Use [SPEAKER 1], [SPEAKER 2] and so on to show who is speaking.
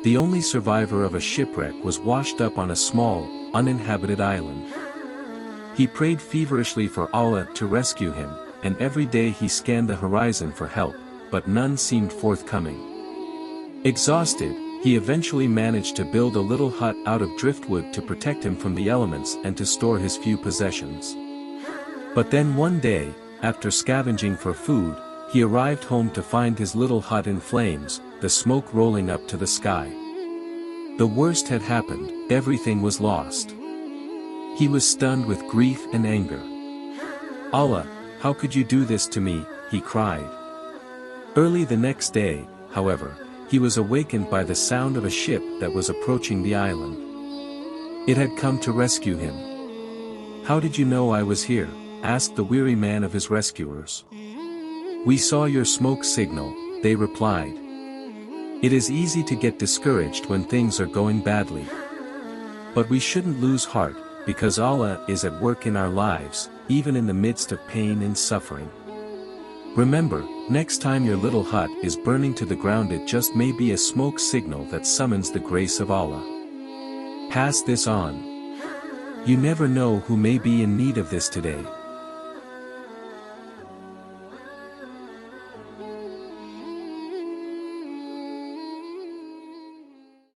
[SPEAKER 1] The only survivor of a shipwreck was washed up on a small, uninhabited island. He prayed feverishly for Allah to rescue him, and every day he scanned the horizon for help, but none seemed forthcoming. Exhausted, he eventually managed to build a little hut out of driftwood to protect him from the elements and to store his few possessions. But then one day, after scavenging for food, he arrived home to find his little hut in flames, the smoke rolling up to the sky. The worst had happened, everything was lost. He was stunned with grief and anger. "Allah, how could you do this to me?" he cried. Early the next day, however, he was awakened by the sound of a ship that was approaching the island. It had come to rescue him. "How did you know I was here?" asked the weary man of his rescuers. "We saw your smoke signal," they replied. It is easy to get discouraged when things are going badly. But we shouldn't lose heart, because Allah is at work in our lives, even in the midst of pain and suffering. Remember, next time your little hut is burning to the ground, it just may be a smoke signal that summons the grace of Allah. Pass this on. You never know who may be in need of this today.